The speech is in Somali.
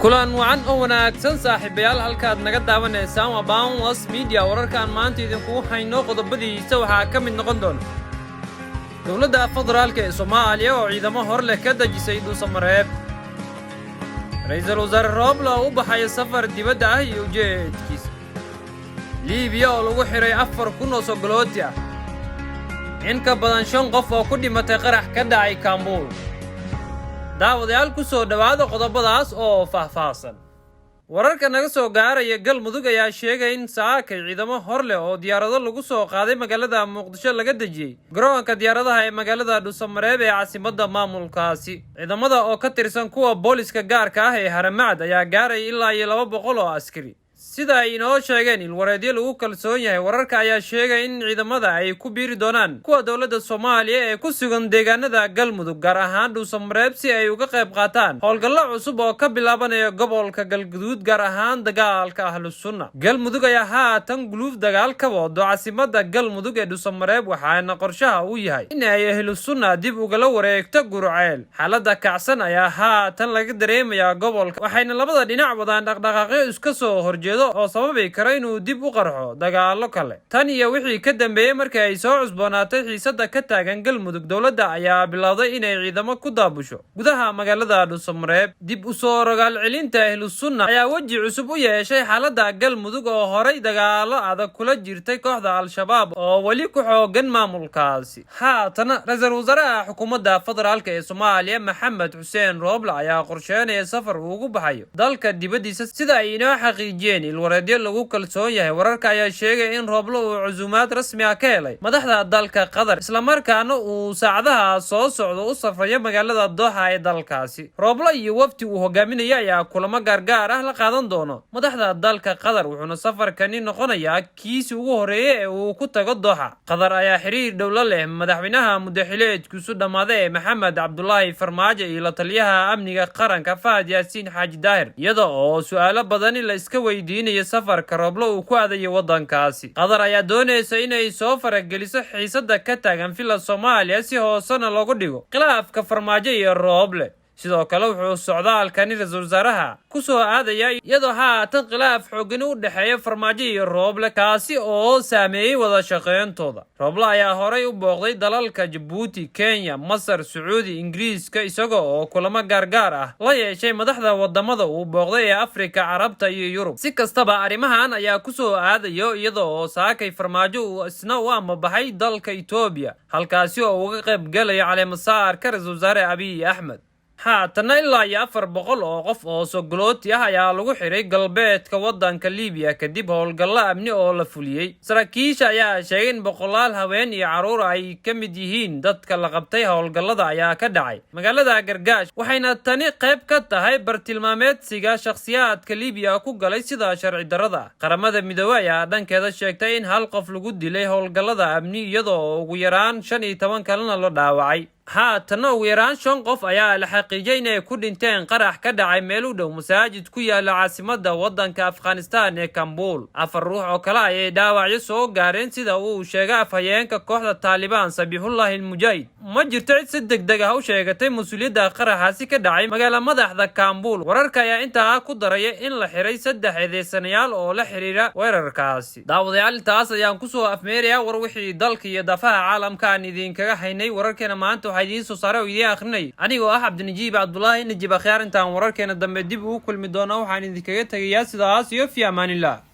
kulan wacan oo wanaagsan saaxiibayaal halkaad naga daawanaysaan waa Boundless Media wararkan maanta idinku hayno qodobadiisa waxaa ka mid noqon doona dowladda federaalka ee Soomaaliya oo ciidamo hor leh ka dajisay Dhuusamareeb ra'iisul wasaare Roble oo u baxay safar dibadda ah iyo ujeedkiisa Liibiya oo lagu xiray 4,000 oo sogolooti ah in ka badan 5 qof oo ku dhimatay qarax ka dhacay Kaambul daawadayaal ku soo dhawaada qodobadaas oo faahfaahsan wararka naga soo gaaraya Galmudug ayaa sheegay in saakay ciidamo hor leh oo diyaarado lagu soo qaaday magaalada Muqdisho laga dajiyay garoonka diyaaradaha ee magaalada Dhuusamareeb ee caasimadda maamulkaasi ciidamada oo ka tirsan kuwa booliska gaarka ah ee Haramcad ayaa gaaray ilaa 200 oo askari sida ay inoo sheegeen ilwareedyo lagu kalsoon yahay wararka ayaa sheegay in ciidamada ay ku biiri doonaan kuwa dowladda Soomaaliya ee ku sugan deegaanada Galmudug gaar ahaan Dhuusamareeb si ay uga qayb qaataan howlgallo cusub oo ka bilaabanaya gobolka Galgaduud gaar ahaan dagaalka Ahlus Sunna Galmudug ayaa haatan guluuf dagaal ka wado caasimadda Galmudug ee Dhuusamareeb waxaana qorshaha uu yahay in ay Ahlus Sunna dib uga la wareegto Gurceel xaaladda kacsan ayaa haatan laga dareemayaa gobolka waxayna labada dhinac wadaan dhaqdhaqaaqyo iska soo horjeedo oo sababi kara inuu dib u qarxo dagaalo kale tan iyo wixii ka dambeeyay markii ay soo cusboonaatay xiisadda ka taagan Galmudug dowladda ayaa bilowday inay ciidamo ku daabusho gudaha magaalada Dhuusamareeb dib u soo rogaal celinta Ahlus Sunna ayaa waji cusub u yeeshay xaaladda Galmudug oo horay dagaalo adag kula jirtay kooxda Al-Shabaab oo wali ku xoogan maamulkaasi haatan ra'iisul wasaaraha xukuumadda federaalka ee Soomaaliya Maxamed Xuseen Roble ayaa qorsheynaya safar ugu baxayo dalka dibadiisa sida ay inoo xaqiijiyeen ilwareedyo lagu kalsoon yahay wararka ayaa sheegay in Roble uu casuumaad rasmi ah ka helay madaxda dalka Qatar isla markaana uu saacadaha soo socdo u safrayo magaalada Doha ee dalkaasi Roble iyo wafdi uu hogaaminayo ayaa kulamo gaar ah la qaadan doono madaxda dalka Qatar wuxuuna safarkani noqonayaa kiisi ugu horeeyay ee uu ku tago Doha Qatar ayaa xiriir dhow la leh madaxweynaha muddaxileedkiisu dhamaaday Maxamed Cabdullaahi Farmaajo iyo la taliyaha amniga qaranka Fahad Yaasiin Xaaji Daahir iyada oo su'aalo badan la iska weydiinayo safarka Roble uu ku aadayo wadankaasi Qatar ayaa doonaysa inay soo farageliso xiisadda ka taagan fila Soomaaliya si hoosana loogu dhigo khilaafka Farmaajo iyo Roble sidoo kale wuxuu socdaalkani ra'iisul wasaaraha ku soo aadaya iyadoo haatan khilaaf xooggan u dhaxeeya Farmaajo iyo Roble kaasi oo saameeyay wada shaqeyntooda Roble ayaa horay u booqday dalalka Djibouti Kenya Masar Sacuudi Ingiriiska isagoo oo kulamo gaar ah la yeeshay madaxda wadamada uu booqday ee Afrika Carabta iyo Yurub si kastaba arrimahan ayaa ku soo aadayo iyadoo saakay Farmaajo uu isna u amabaxay dalka Itoobiya halkaasi oo uga qayb galay caleemasaarka ra'iisul wasaare Abiy Ahmed haatan ilaa 400 oo qof oo sogolooti ah ayaa lagu xiray galbeedka wadanka Liibiya kadib howlgallo amni oo la fuliyay saraakiisha ayaa sheegay in boqolaal haween iyo caruur ay ka mid yihiin dadka la qabtay howlgallada ayaa ka dhacay magaalada Gargaash waxayna tani qayb ka tahay bartilmaameedsiga shakhsiyaadka Liibiya ku galay sida sharci darrada qaramada midoobay ayaa dhankeeda sheegtay in hal qof lagu dilay howlgallada amni iyadoo ugu yaraan 15 kalena la dhaawacay haatan ugu yaraan 5 qof ayaa la xaqiijiyay inay ku dhinteen qarax ka dhacay meel u dhow masaajid ku yaala caasimadda wadanka Afghanistan ee Kaambul 4 ruux oo kale ay dhaawacyo soo gaareen sida uu sheegay afhayeenka kooxda Taliban Sabihullah al-Mujahid ma jirto cid si degdeg ah u sheegatay mas'uuliyadda qaraxaasi ka dhacay magaalada madaxda Kaambul wararka ayaa intaa ku daraya in la xiray 3 eedeysanayaal oo la xiriira weerarkaasi daawadayaal taas ayaan ku soo afmeeraya war wixii dalka iyo dafaha caalamka aan idinkaga haynay wararkeena maanta waxay soo saaray oo idin akhrinay anigoo ah Cabdinajiib Cabdullaahi Najiib Akhyaar intaan wararkeena dambe dib ugu kulmi doona waxaan idinkaga tagayaa sidaas iyo fi amaanillah